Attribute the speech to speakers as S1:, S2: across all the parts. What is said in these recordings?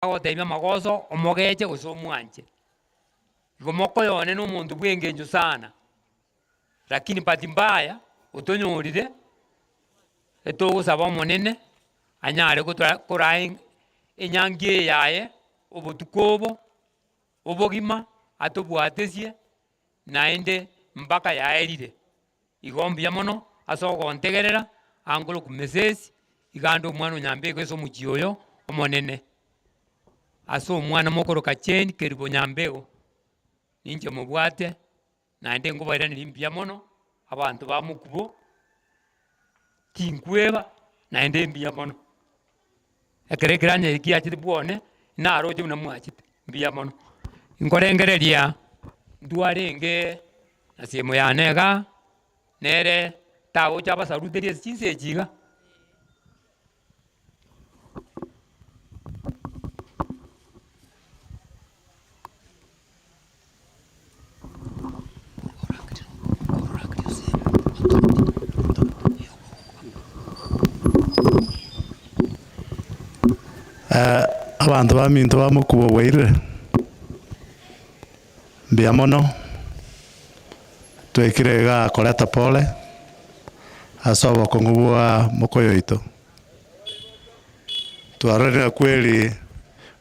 S1: Otebia magoso omogeche gusomwanje. Igomoko yone n'omuntu bwengenjo sana. Lakini pati mbaya utonyorire etogusaba omonene anyare korai enyangie yaye obotukobo obogima atobwatesie naende mpaka yaerire. Igombia mono asogontegerera angolo kumesesi igando omwana onyambeko ase omochi oyo omonene. Ase omwana mokoro kacheni keribo nyambego ninche mobwate naende ngobairaneria mbuya mono abanto ba mokubo tinkweba naende mbuya mono ekero ekiranya kiachete bwone naroche buna mwachete mbuya mono nkorengereria ndwarenge nasiemo yane iga nere tagocha abasaruteria ase chinse echi iga.
S2: Abantu baminto bamokubo bwaire mbuya mono twekire iga koreta pole ase obokong'u bwa mokoyo oito twarorire kweri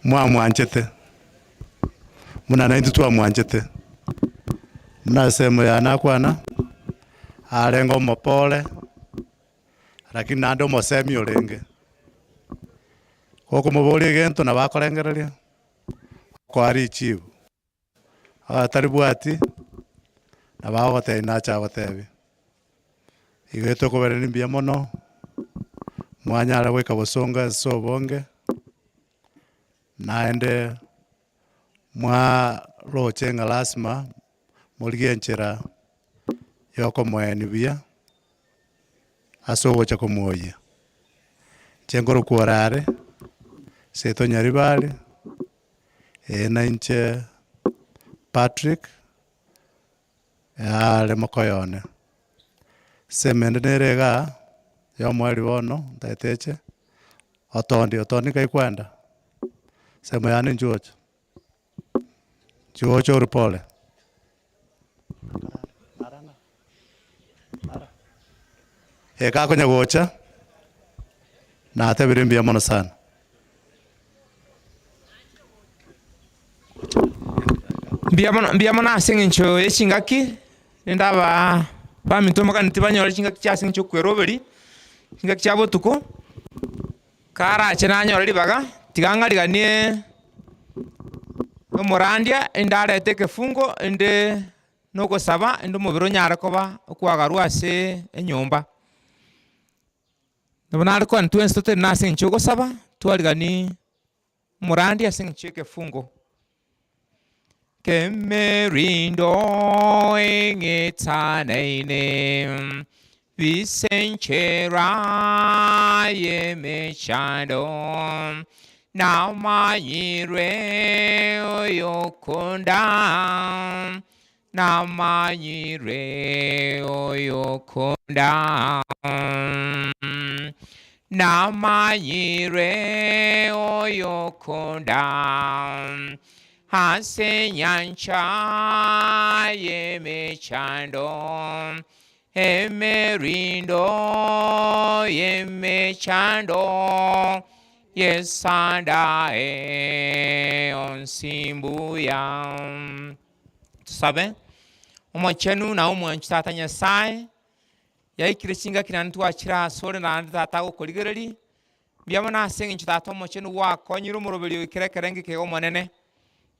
S2: mwamwanchete muna naintu twamwanchete muna semo yana akwana arenga omopole lakini naende omosemi orenge okomoboria egento nabo akorengereria kwari ichibu atari bwati nabo agotebia nacha agotebia iga tokobereri mbuya mono mwanyara goika bosonga ase obonge naende mwaroche ng'a lasima morigie enchera yokomoeni buya ase ogocha komoyia inche nkorokwa are seto Nyaribari na inche Patrick are mokoyone semende nerega yomweri bono ntaeteche otondi kaikwenda semo yane njuocho uri pole kakonya gocha natebire mbuya mono sana.
S3: Mbuya mono ase eng'encho ya echingaki ndaba baminto mokaneti banyora chingaki chiase eng'encho kweroberi chingaki chia botuko karache nanyora ribaga tiga ng'ariganie omorandia ende arete ekefungo ende nogosaba ende omobere onyare koba okwagarwa ase enyomba nabo nare kwana twensi totari nase eng'encho ogosaba twarigani omorandia ase eng'encho ekefungo Kemerindo eng'etaneine visenchera yemechando namanyire oyokunda namanyire oyokunda namanyire oyokunda hase nyancha yemechando emerindo yemechando yesanda onsimbuya tusabe omochenu na omwanchu tata nyasaye yaikire chingaki nani twachira asore nandi tata gokorigereri mbuya mono ase eng'encho tata omochenu gwakonyire omoroberi oikire kerenge kega omonene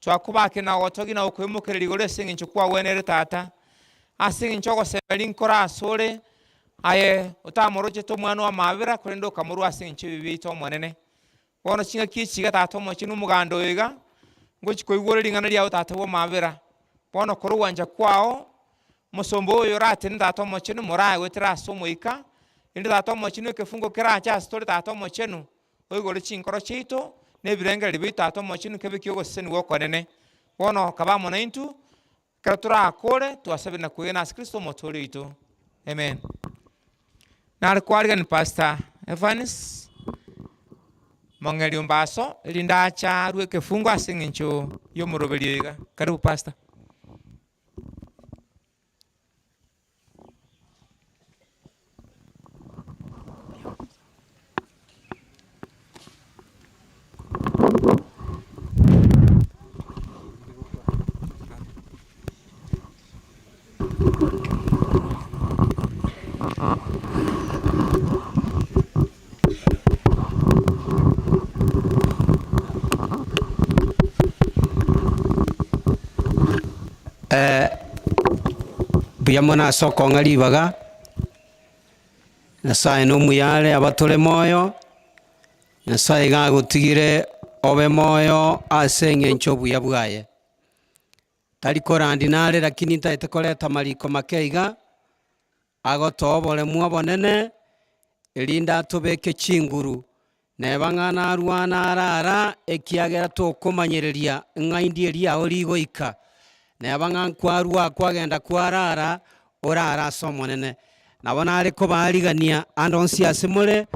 S3: twakubake na gotogi na okwemokereri igoro ase eng'encho kwagwenere tata ase eng'encho ogoseberi nkora asore aye otamorochete omwana wa mabera korende okamorwa ase eng'encho ebibi ito omonene bono chingaki echiga tata omochenu omoganda oyo iga ngochi koigora ring'ana riao tata bwa mabera bono kora ogwancha kwao mosombo oyo oratene tata omochenu moraye goetera ase omoika ende tata omochenu ekefungo kerache ase tore tata omochenu oigore chinkoro chiito na ebirengereri biito tata omochenu kebe kiogoseseni gokonene bono kaba mono intu kero torakore twasabire na kwegena ase Kristo omotore oito amen. Nare kwarigani Pastor Evans mong'eri mbaso lindacha rwe kefungo asing'encho yomuroberiega. Karibu pastor.
S4: Buyamona soko ngalibaga Nyasaye n'omuyale abatole moyo Nyasaye gagutigire obe moyo ase eng'encho obuya bwaye talikora ndinare lakini ntaete koleta maliko makeiga agotobole mwabonene elinda tobeke chinguru nebang'ana arwana arara ekiagera tokomanyereria ng'aindi eliao ligoika nebang'an kwarwa kwagenda kwarara orara asomonene nabona ariko baligania andonsi asimule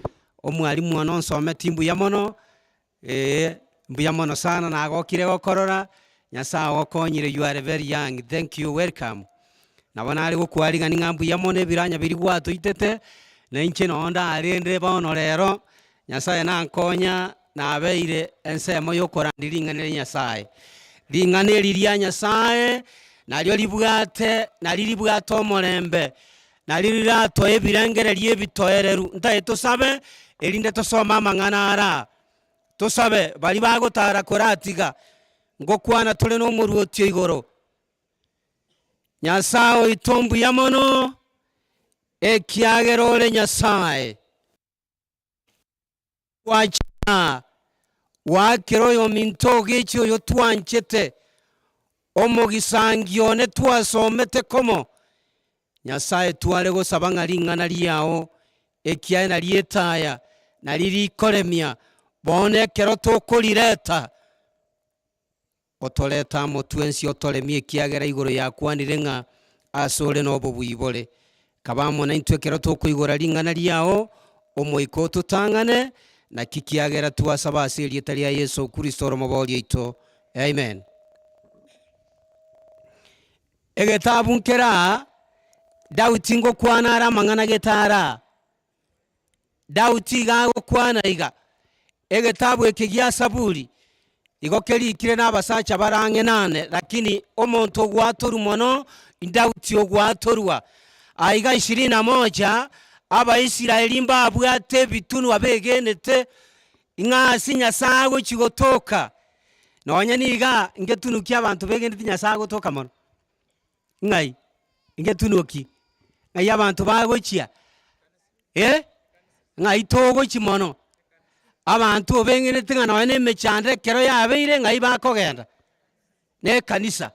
S4: omwalimu ononsome timbuya mono mbuya mono sana nagokire gokorora Nyasaye okonyire. You are very young. Thank you. Welcome. Nabona ari gokwaligani ng'ambuya mono ebiranya biri gwato itete nenche nonda arende bono rero Nyasaye nankonya nabeire ensemo yokorandiring'anire Nyasaye ling'ana liria Nyasaye nalio libwate nalilibwate omolembe nalilirato ebirengere liebitoereru ntae tusabe elinde tosoma amang'ana ara tusabe bali bagotara koratiga ngokwana tole n'omuruotio igoro Nyasaye itombuya mono ekiagerore Nyasaye wacha wakeroyo mintoge ichio yo twanchete omogisangione twasomete komo Nyasaye tware gosaba ng'aling'ana liao ekiae nalietaya nalilikoremia bone kero tokolireta otoleta motwensi otolemie kiagera igoro yakwanire ng'a asore nobo bwibole kabamo na intwe kero tokoigora ling'ana liao omoiko tutang'ane na kikiagera tuasaba asili etalia Yesu Kristo romoboli ito. Amen. Egetabu nkera Dauti ngo kwana ara mang'ana getara Dauti gago kwana iga egetabu ekigia Saburi igokeri ikire n'abasacha barange nane lakini omonto gwatoru mono Dauti ogwatorwa aiga 21 Abaisiraeli mbabwate bitunu abegenete ing'asi Nyasaye gochigotoka nonya niga ngetunukia abantu begenete Nyasaye gotoka mono ng'ai ngetunuki ng'ai abantu bagochia ng'ai togochi mono abantu obengenete ng'a nonya emechande kero yabeire ng'ai bakogenda ne kanisa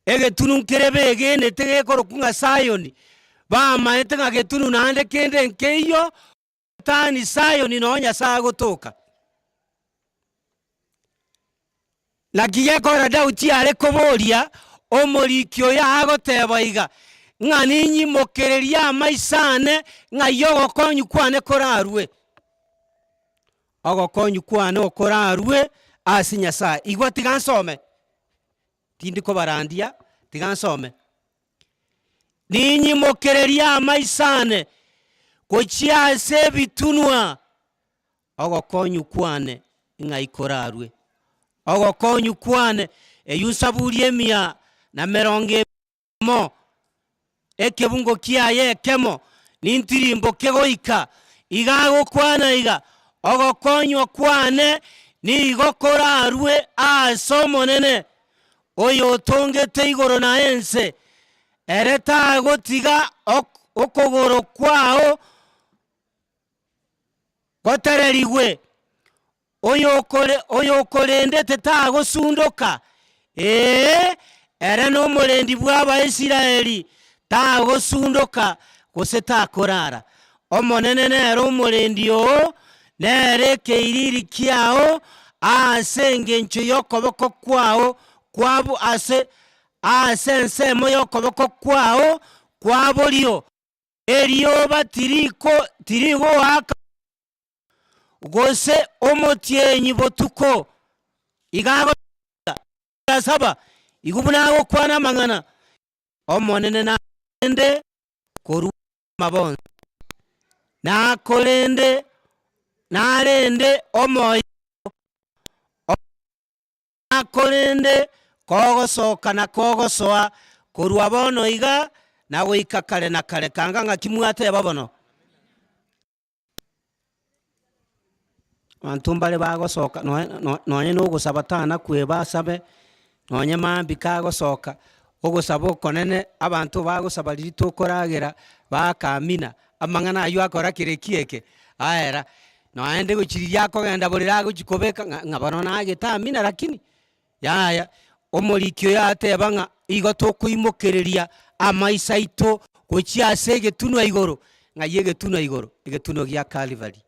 S4: egetunu nkere begenete gekoroku ng'a Sayoni bamaete ng'a getunu nande kende nkeyo tani Sayoni no Nyasaye gotoka lakiye kora Dauti are koboria omorikio yagoteba iga ng'a ninyi mokereria amaisane ng'a yogokonyu kwane korarwe ogokonyu kwane okorarwe asi Nyasaye igwa tigansome tindi kobarandia tigansome ninyi mokereria amaisane gochia ase bitunwa ogokonyu kwane ng'a ikorarwe ogokonyu kwane eyusaburi 140 ekebungo kiaye ekemo nintirimbo kegoika igago kwana iga ogokonywa kwane nigokorarwe asomonene oyo tongete igoro na ense ereta gotiga okogoro kwao gotererigwe oyo korendete tagosundoka ere n'omurendi bw'Abaisiraeli tagosundoka gose takorara omonene nero omurendi o nere keiriri kiao ase eng'encho y'okoboko kwao kwabo ase ensemo y'okoboko kwao kwaborio erioba tirigo aka gose omotyenyi botuko igago saba igubunago kwana mangana omonene na ende koru mabon na kolende na rende omoyo na kolende kogosoka na kogosoa korwa bono iga na goika kare na kare kanga nga kimwate babono antumbale bagosoka nonye no gusabatana kweba sabe nonye mambi kagosoka ogusaba okonene abantu bagusaba lito koragera bakamina amangana ayo akora kirekieke aera noende guchiriria kogenda burira guchikobeka ngabano nagetamina lakini yaya omorikio yateba nga igo tokuimokereria amaisa ito gochiase getunwa igoro nga yegetunwa igoro egetuno gya Calvary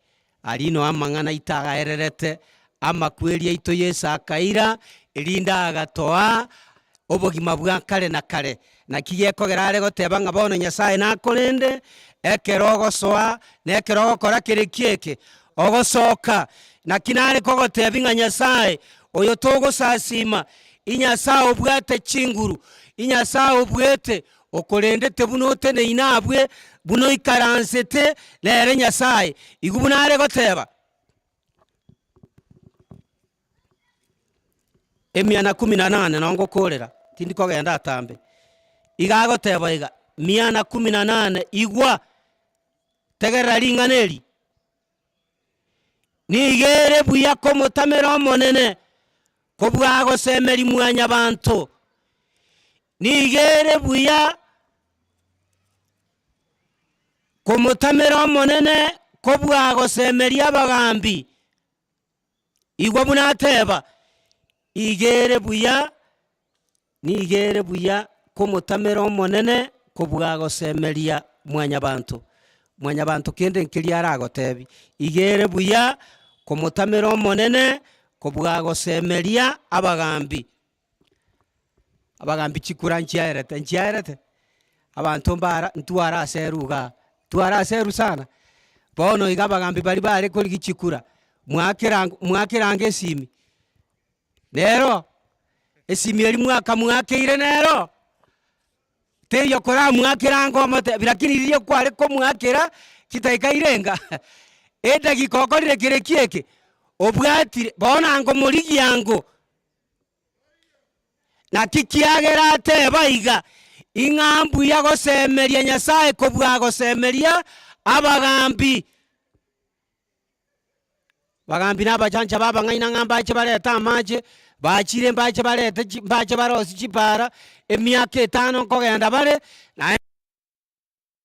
S4: alino amang'ana itagaererete amakweria ito Yesu akaira elinda agatoa obogima bwa kare na kare na kigekogera are goteba nga bono Nyasaye nakorende ekero ogosoa na ekero ogokora kere kieke ogosoka na kinare kogotebi nga Nyasaye oyo togosasima inyasaye obwate chinguru inyasaye obwete okorendete buno otene inabwe buno ikaransete lere Nyasaye igubunare goteba emiana 18 nongo korera tindi kogenda atambe igagoteba iga miana 18 igwa tegera ringaneri nigere buya komutamera omonene kobwago semeri mwanya bantu nigere buya komutamera omonene kobwago semeri abagambi igwa bunateba igere buya nigere buya komutamera omonene kobwago semeria mwanya bantu kende nkiria aragotebi igere buya komutamera omonene kobwago semeria abagambi chikura nchiaerete abantu mbara ntuara aseruga tuara aseru sana bono iga abagambi bari bare kuri gichikura mwakirange esimi nero esimi eri mwakaire nero teyo kora mwakirango omote birakini iriyo kware ko mwakira kitaika irenga eda gikokorire kire kieke obwatire bona ngo murigi yango na kikiagera ateba iga ingambu yagosemeria Nyasaye kobwago semeria abagambi n'abajanja baba ngaina ngamba ache bareta amaje bachire mbache barete mbache barosi chipara emiaka 5 kogenda bare na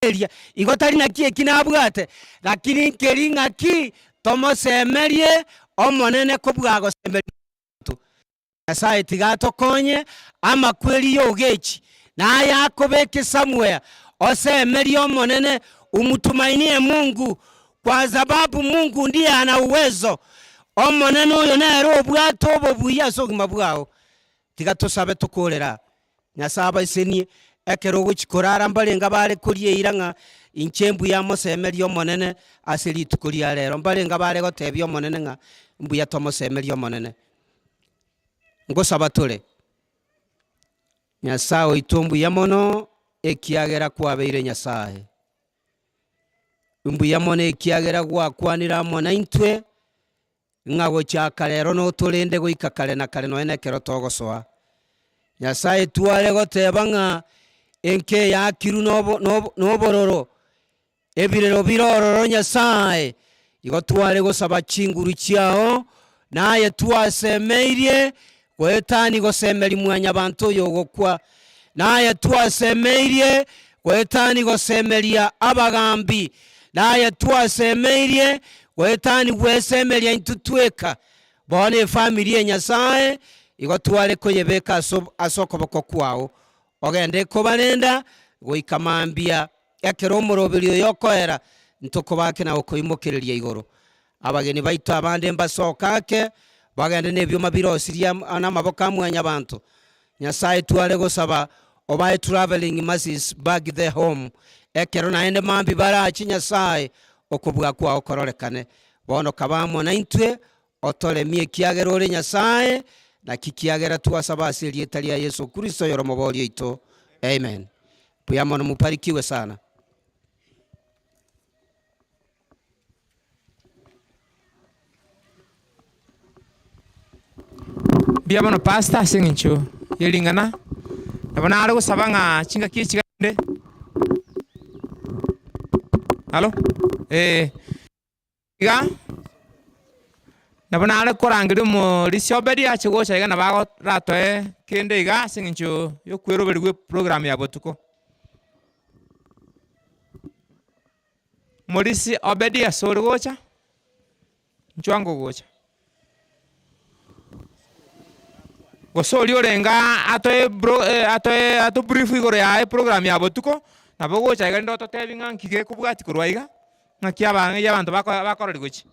S4: eria igotari na kie kinabwate lakini nkeringa ki tomo semerie omonene kobwago semeria Nyasaye tigatokonye amakweri yogechi na yakobeke somewhere osemerie omonene umutumainie Mungu kwa sababu Mungu ndiye ana uwezo omonene uyo nero bwato obuya sogima bwao tigatosabe tukolera Nyasaye iseni ekero guchikorara mbalenga bare kurie iranga inchembu ya mosemerio monene asiri tukuria rero mbalenga bare gotebio monene nga mbuya tomosemerio monene ngosaba tole Nyasaye itumbu ya mono ekiagera kwabeire Nyasaye mbuya mono ekiagera gwakwanira mona intwe ngago chaka rero no tulinde goika kare na kare no enekero togosoa Nyasaye tuare goteba nga enke ya kiru no bororo ebirero birororo Nyasaye igotware gosaba chinguru chiao naye tuasemeirie kwetani gosemeri mwanya bantu yogokwa naye tuasemeirie kwetani gosemeria abagambi naye tuasemeirie kwetani gwesemeria intutweka bone family Nyasaye igotware koyebeka asokoboko kwao ogende kobanenda goikamambia ekero morobirio yokoera ntokobake na okoimokereria igoro abageni baito abande mbasokake bagende nebyoma birosiria ana maboka mwanya bantu Nyasaye twale gosaba obaye traveling masses back the home ekero naende mambi barachi Nyasaye okubwa kwa okororekane bono kabamo na intwe otoremie kiagera ore Nyasaye na kikiagera twasaba ase rieta ria Yesu Kristo yoro mobori ito. Amen. Buyamono muparikiwe sana.
S3: Biamono pasta singincho yelingana nabona ari gusaba nga chinga kichigande. Halo iga nabona ari korangire mu lisiobedi achigocha iga nabago ratoe kende iga singincho yo kweroberwe program ya botuko morisi obedi asori gocha nchwango gocha gosori orenga atoe brief igoro ya program ya botuko nabo gocha iga ndo totebinga nkige kubwati korwa iga ngaki abantu bakorori gochi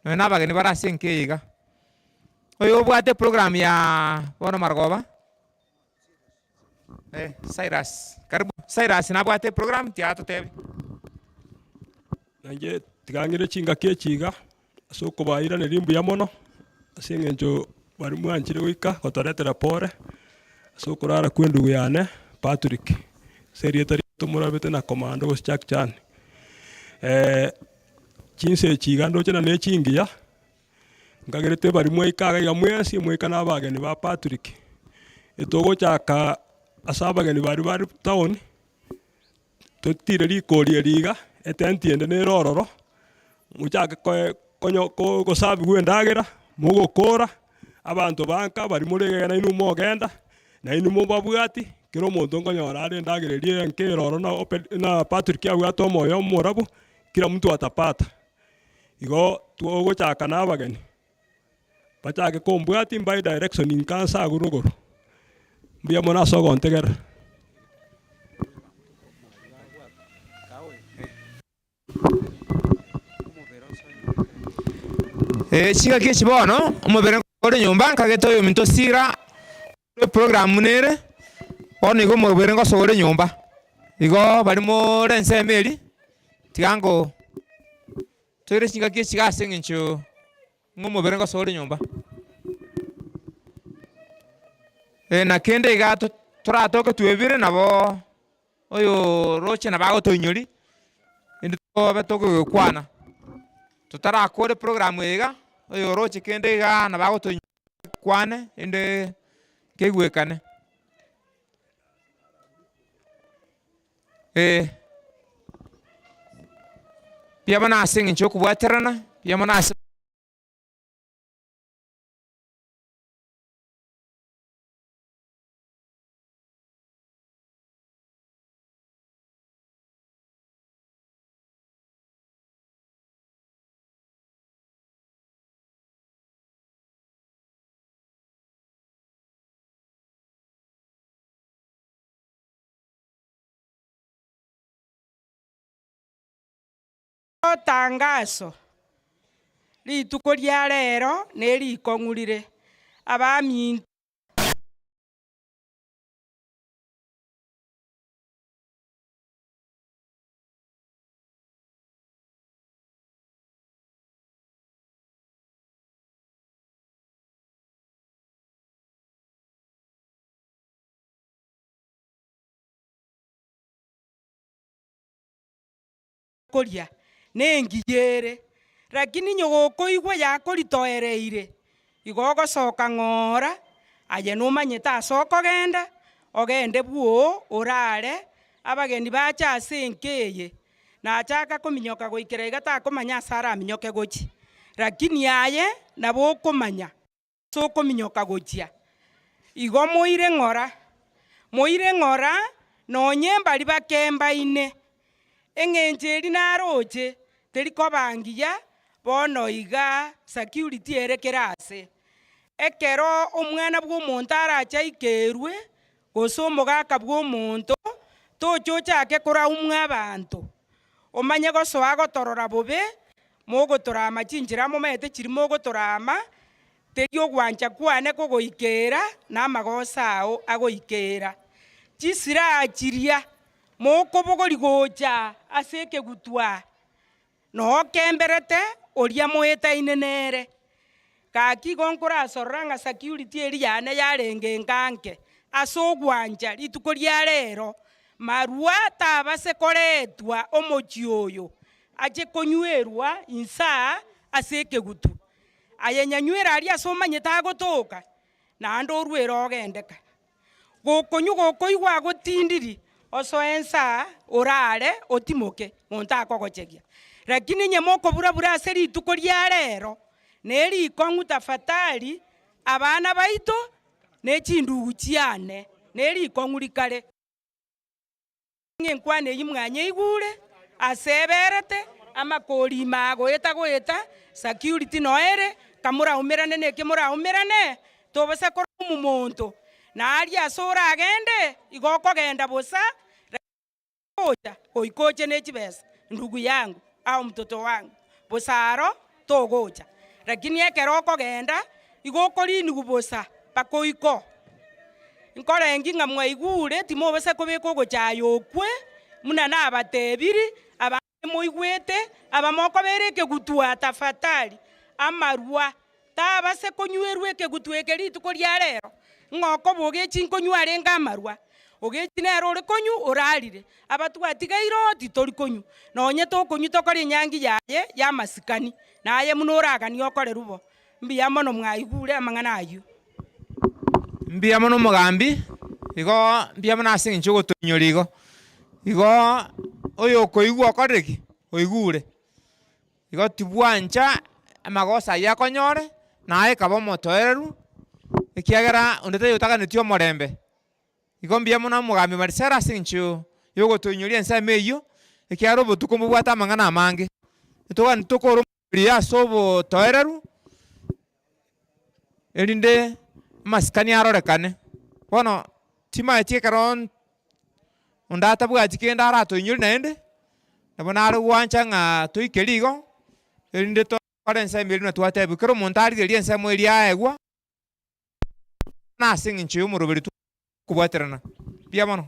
S3: nabageni barasenke iga oyo bwate program ya bono margoba Cyrus karibu Cyrus nabwate program tia totebi
S5: nange tigangire chinga kechiga soko baira ne rimbu ya mono asengenjo bari mwanchire wika kotoretera pore soko rara kwendu yane Patrick serietari tumurabete na komando go chak chan chinse chiga ndo chena ne chingiya ngagerete bari mwika ga mwesi mwika nabageni ba Patrick etogo chaka asabageni bari town totire rikori riga etentiende ne rororo muchaka konyo ko sabi gwendagera mugokora abantu banka bari murege na inu mogenda na inu mubabwati kiro muntu ngonyora ari ndagererie nke roro na Patrick agwato moyo murabu kila mtu atapata igo tuogo chaka nabageni bachake kombwati by direction in kansa aguruguru mbia mona sogo ntegera
S3: chinga kichibono umubere ngore nyumba nkageto yo minto sira program nere ono igo mubere ngo sogore nyumba igo bari mo rense meri tigango toire chinga kichiga sengincho ngumubere ngo sogore nyumba na kende iga turatoke tuebire nabo oyo roche nabago tonyori indi to betoko kwana tutara kore program iga oyo roche kende iga nabago tonyori kwane inde kegwekane pia bana singin choku bwaterana pia bana
S6: tangazo rituko ria rero ne rikong'urire abami koria nengiyere lakini nyogoko igwe yakoritoereire igogo soka ng'ora aye numanyete asoko genda ogende bwo orare abageni bacha ase nkeye nachaka kominyoka goikera igata komanya sara minyoke gochi lakini aye nabo okomanya so kominyoka gochia igo moire ng'ora nonye mbari bakemba ine eng'encheri naroche terikobangiya bono iga security erekera ase ekero omwana bw'omonto aracha ikerwe gose omogaka bw'omonto tochochake koraumwa abanto omanye gosoa gotorora bobe mogotorama chinchira momaete chiri mogotorama teri ogwancha kwane kogoikera na amagosa ao agoikera chisira chiria mokobogori gocha ase ekegutwa no kemberete oria moetaine nere kaki gonkorasorora ng'a security eri yane yarenge nkanke ase ogwanja rituko ria rero marua tabase koretwa omochi oyo ache konywerwa insa ase ekegutu ayenyanywera aria ase omanyete agotoka naende orwere ogendeka gokoigwa agotindiri osoe ensa orare otimoke monto akogochegia lakini nyemo okoburabura ase rituko ria rero nerikong'u tafatari abana baito nechindugu chiane nerikong'u rikare ng'enkwana eyi mwanya igure aseberete amakori magoeta security noere kamoraumerane neke moraumerane tobase kora omonto naria ase oragende igo okogenda bosa ocha oikoche na echibesa ndugu yangu au mtoto wangu bosaro togocha lakini ekero okogenda igo okorinigu bosa pakoiko nkorengi ng'a mwaigure timobase kobeka ogochaya okwe muna nabatebiri abande moigwete abamokobera ekegutua tafatari amarua tabase konywerwa ekegutu eke rituko ria rero ng'oko bogechi nkonywa arenge amarua ogechi nero ore konyu orarire abatwatigaire oti tori konyu nonye tokonywa tokora enyangi yaye ya masikani naye muno oragani okore rubo mbuya mono mwaigure amang'ana aywo
S3: mbia mono omogambi igo mbia mono ase eng'encho ogotoinyora igo oyo okoigwa okorire ki oigure igo tibwancha amagosa aya akonyore naye kaba omotoereru ekiagera onde taiyo otaganeti omorembe igo mbia mono omogambi marisera ase eng'encho yogotoinyoria ensemo eywo ekiagera obotuko mbobwate amang'ana amange etogani tokora omori ase obotoereru erinde amasikani arorekane bono timaeti ekero onde atabwati kende aratoinyori naende nabo nare gwancha ng'a toikeri igo erinde tokore ensemo eri buna twatebiwa kero omonto arigeria ensemo eri aegwa na ase eng'encho ya omoroberi kobwaterana mbia mono.